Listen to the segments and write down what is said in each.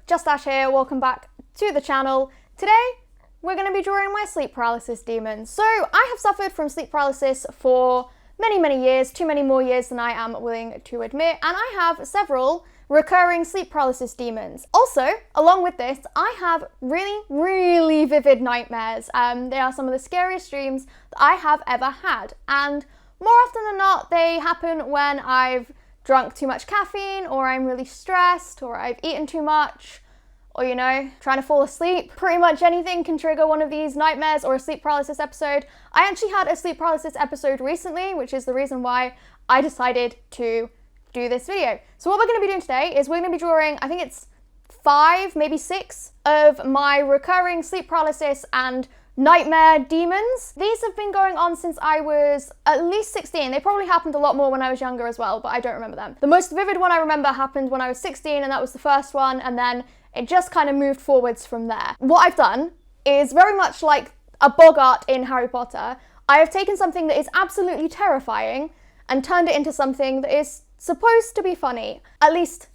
Just Ash here, welcome back to the channel. Today, we're going to be drawing my sleep paralysis demons. So, I have suffered from sleep paralysis for many years, too many more years than I am willing to admit, and I have several recurring sleep paralysis demons. Also, along with this, I have really vivid nightmares. They are some of the scariest dreams that I have ever had, and more often than not, they happen when I've drunk too much caffeine, or I'm really stressed, or I've eaten too much, or trying to fall asleep. Pretty much anything can trigger one of these nightmares or a sleep paralysis episode. I actually had a sleep paralysis episode recently, which is the reason why I decided to do this video. So what we're going to be doing today is we're going to be drawing, I think it's 5, maybe 6 of my recurring sleep paralysis and nightmare demons. These have been going on since I was at least 16. They probably happened a lot more when I was younger as well, but I don't remember them. The most vivid one I remember happened when I was 16, and that was the first one, and then it just kind of moved forwards from there. What I've done is very much like a boggart in Harry Potter. I have taken something that is absolutely terrifying and turned it into something that is supposed to be funny. At least,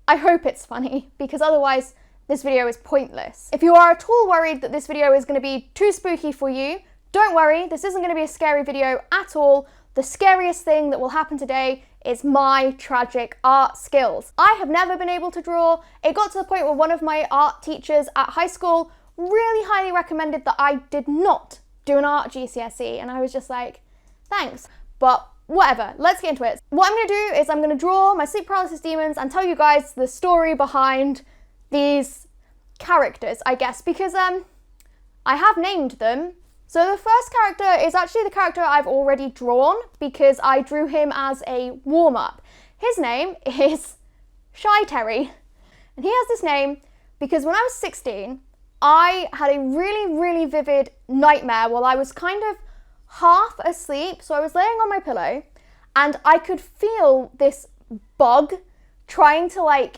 I hope it's funny, because otherwise this video is pointless. If you are at all worried that this video is going to be too spooky for you, don't worry, this isn't going to be a scary video at all. The scariest thing that will happen today is my tragic art skills. I have never been able to draw. It got to the point where one of my art teachers at high school really highly recommended that I did not do an art GCSE, and I was just like, thanks, but whatever, let's get into it. What I'm going to do is I'm going to draw my sleep paralysis demons and tell you guys the story behind these characters, I guess, because I have named them. So the first character is actually the character I've already drawn, because I drew him as a warm-up. His name is Shy Terry, and he has this name because when I was 16, I had a really vivid nightmare while I was kind of half asleep. So I was laying on my pillow and I could feel this bug trying to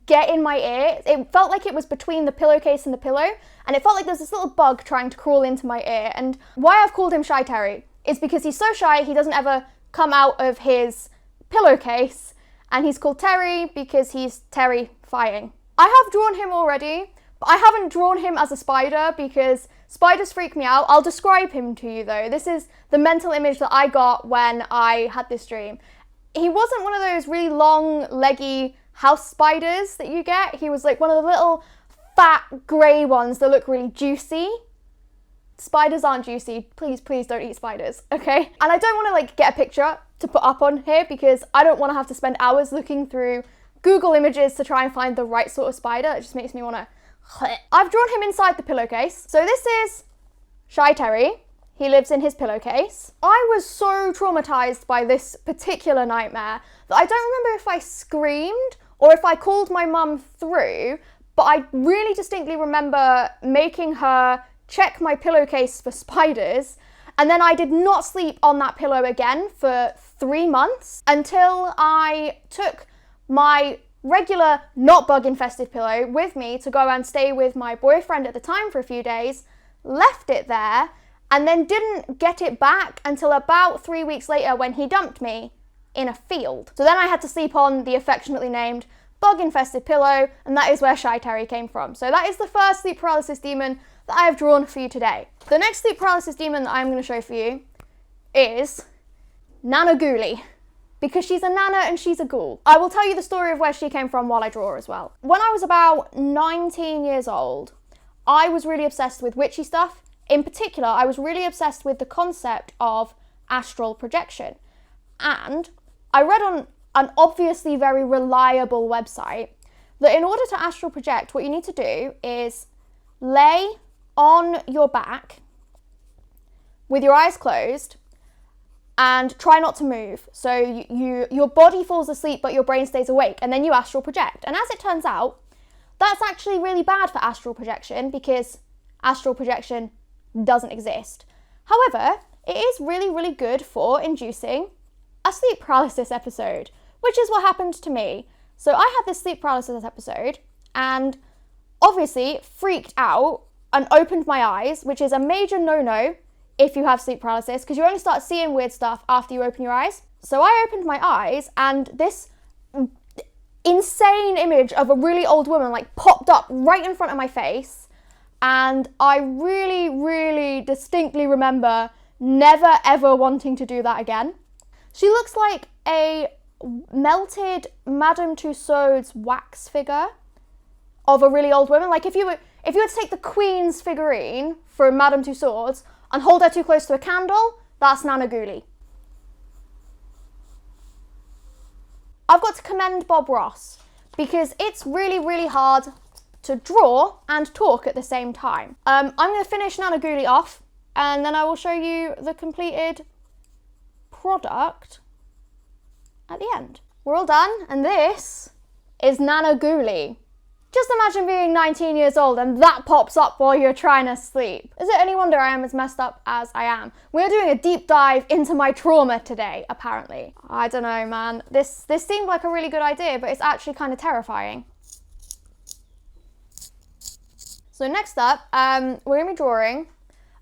get in my ear. It felt like it was between the pillowcase and the pillow, and it felt like there was this little bug trying to crawl into my ear. And why I've called him Shy Terry is because he's so shy, he doesn't ever come out of his pillowcase, and he's called Terry because he's terrifying. I have drawn him already, but I haven't drawn him as a spider because spiders freak me out. I'll describe him to you though. This is the mental image that I got when I had this dream. He wasn't one of those really long, leggy house spiders that you get. He was like one of the little fat grey ones that look really juicy. Spiders aren't juicy. Please don't eat spiders, okay? And I don't want to get a picture to put up on here because I don't want to have to spend hours looking through Google images to try and find the right sort of spider. It just makes me want to... I've drawn him inside the pillowcase. So this is Shy Terry. He lives in his pillowcase. I was so traumatized by this particular nightmare that I don't remember if I screamed or if I called my mum through, but I really distinctly remember making her check my pillowcase for spiders, and then I did not sleep on that pillow again for 3 months until I took my regular, not bug-infested pillow with me to go and stay with my boyfriend at the time for a few days, left it there, and then didn't get it back until about 3 weeks later when he dumped me in a field. So then I had to sleep on the affectionately named bug-infested pillow, and that is where Shy Terry came from. So that is the first sleep paralysis demon that I have drawn for you today. The next sleep paralysis demon that I'm going to show for you is Nana Ghoulie, because she's a nana and she's a ghoul. I will tell you the story of where she came from while I draw as well. When I was about 19 years old, I was really obsessed with witchy stuff. In particular, I was really obsessed with the concept of astral projection. And I read on an obviously very reliable website that in order to astral project, what you need to do is lay on your back with your eyes closed and try not to move. So your body falls asleep, but your brain stays awake, and then you astral project. And as it turns out, that's actually really bad for astral projection because astral projection doesn't exist. However, it is really good for inducing a sleep paralysis episode, which is what happened to me. So I had this sleep paralysis episode and obviously freaked out and opened my eyes, which is a major no-no if you have sleep paralysis, because you only start seeing weird stuff after you open your eyes. So I opened my eyes and this insane image of a really old woman like popped up right in front of my face, and I really, really distinctly remember never ever wanting to do that again. She looks like a melted Madame Tussauds wax figure of a really old woman. Like if you were to take the Queen's figurine from Madame Tussauds and hold her too close to a candle, that's Nana Ghoulie. I've got to commend Bob Ross because it's really, really hard to draw and talk at the same time. I'm going to finish Nana Ghoulie off and then I will show you the completed product at the end. We're all done, and this is Nana Ghoulie. Just imagine being 19 years old and that pops up while you're trying to sleep. Is it any wonder I am as messed up as I am? We're doing a deep dive into my trauma today, apparently. I don't know, man. This seemed like a really good idea, but it's actually kind of terrifying. So next up, we're going to be drawing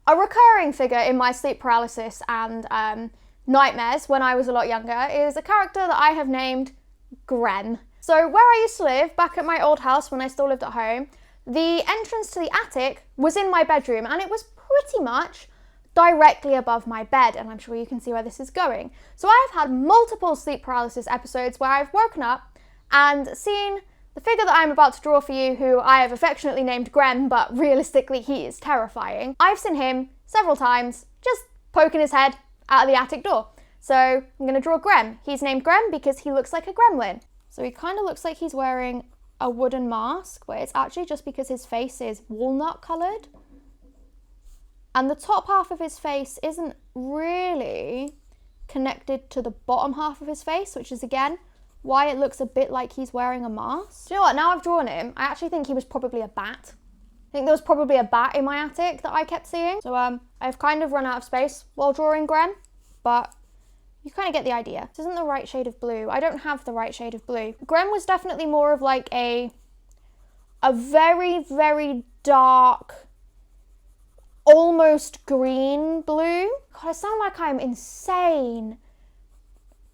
a recurring figure in my sleep paralysis and nightmares when I was a lot younger. Is a character that I have named Grem. So where I used to live, back at my old house when I still lived at home, the entrance to the attic was in my bedroom and it was pretty much directly above my bed, and I'm sure you can see where this is going. So I've had multiple sleep paralysis episodes where I've woken up and seen the figure that I'm about to draw for you, who I have affectionately named Grem, but realistically he is terrifying. I've seen him several times just poking his head out of the attic door. So I'm going to draw Grem. He's named Grem because he looks like a gremlin. So he kind of looks like he's wearing a wooden mask, but it's actually just because his face is walnut coloured. And the top half of his face isn't really connected to the bottom half of his face, which is again why it looks a bit like he's wearing a mask. Do you know what? Now I've drawn him, I actually think he was probably a bat. I think there was probably a bat in my attic that I kept seeing. So I've kind of run out of space while drawing Grem, but you kind of get the idea. This isn't the right shade of blue. I don't have the right shade of blue. Grem was definitely more of like a very, very dark, almost green blue. God, I sound like I'm insane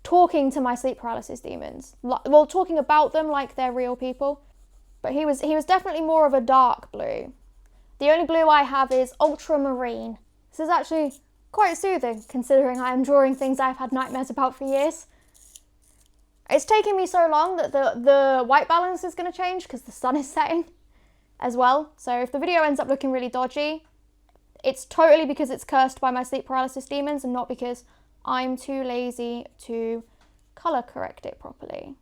talking to my sleep paralysis demons. Well, talking about them like they're real people. But he was definitely more of a dark blue. The only blue I have is ultramarine. This is actually quite soothing, considering I am drawing things I've had nightmares about for years. It's taken me so long that the white balance is going to change because the sun is setting as well. So if the video ends up looking really dodgy, it's totally because it's cursed by my sleep paralysis demons and not because I'm too lazy to colour correct it properly.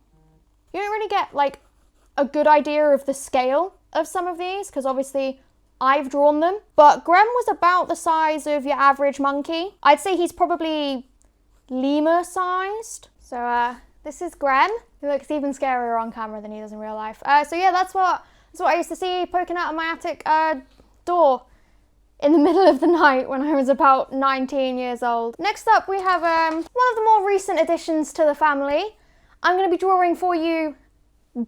You don't really get like a good idea of the scale of some of these because obviously I've drawn them, but Grem was about the size of your average monkey. I'd say he's probably lemur sized. So this is Grem. He looks even scarier on camera than he does in real life. So yeah, that's what I used to see poking out of my attic door in the middle of the night when I was about 19 years old. Next up we have one of the more recent additions to the family. I'm going to be drawing for you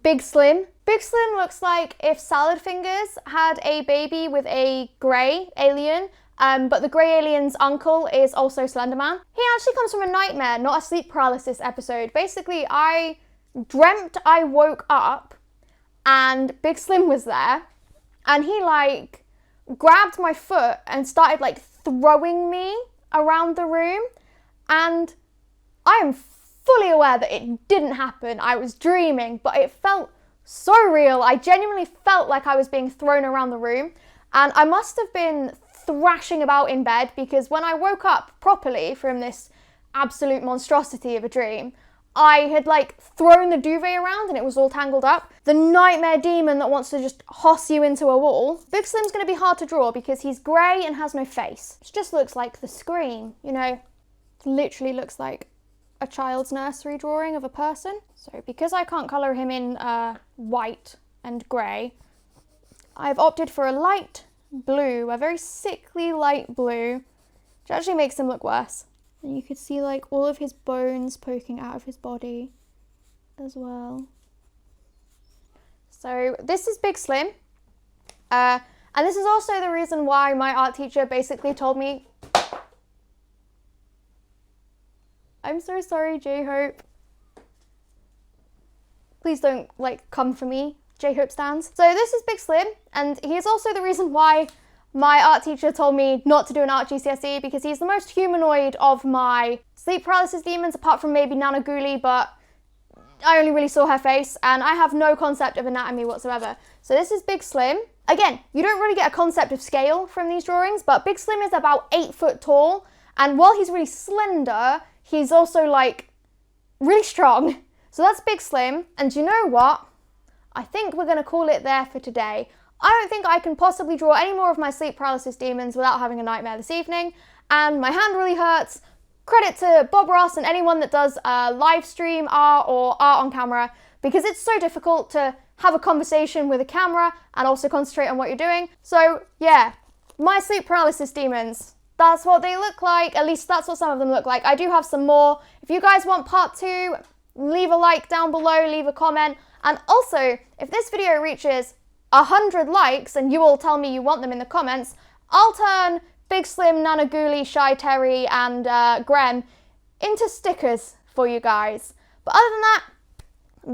Big Slim. Big Slim looks like if Salad Fingers had a baby with a grey alien, but the grey alien's uncle is also Slenderman. He actually comes from a nightmare, not a sleep paralysis episode. Basically, I dreamt I woke up and Big Slim was there, and he like grabbed my foot and started like throwing me around the room, and I am fully aware that it didn't happen. I was dreaming, but it felt so real. I genuinely felt like I was being thrown around the room, and I must have been thrashing about in bed because when I woke up properly from this absolute monstrosity of a dream, I had like thrown the duvet around and it was all tangled up. The nightmare demon that wants to just hoss you into a wall. Big Slim's going to be hard to draw because he's grey and has no face. It just looks like the Scream, you know. It literally looks like a child's nursery drawing of a person. So because I can't colour him in white and grey, I've opted for a light blue, a very sickly light blue, which actually makes him look worse. And you could see like all of his bones poking out of his body as well. So this is Big Slim. And this is also the reason why my art teacher basically told me, I'm so sorry, J-Hope. Please don't, like, come for me, J-Hope stands. So this is Big Slim, and he is also the reason why my art teacher told me not to do an art GCSE, because he's the most humanoid of my sleep paralysis demons, apart from maybe Nana Ghoulie, but I only really saw her face, and I have no concept of anatomy whatsoever. So this is Big Slim. Again, you don't really get a concept of scale from these drawings, but Big Slim is about 8 foot tall, and while he's really slender, he's also, like, really strong. So that's Big Slim, and you know what? I think we're going to call it there for today. I don't think I can possibly draw any more of my sleep paralysis demons without having a nightmare this evening, and my hand really hurts. Credit to Bob Ross and anyone that does live stream art or art on camera, because it's so difficult to have a conversation with a camera and also concentrate on what you're doing. So yeah, my sleep paralysis demons. That's what they look like. At least that's what some of them look like. I do have some more. If you guys want part 2, leave a like down below, leave a comment. And also, if this video reaches 100 likes and you all tell me you want them in the comments, I'll turn Big Slim, Nana Ghoulie, Shy Terry, and Grem into stickers for you guys. But other than that,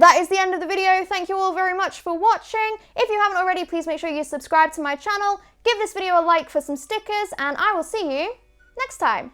that is the end of the video. Thank you all very much for watching. If you haven't already, please make sure you subscribe to my channel, give this video a like for some stickers, and I will see you next time.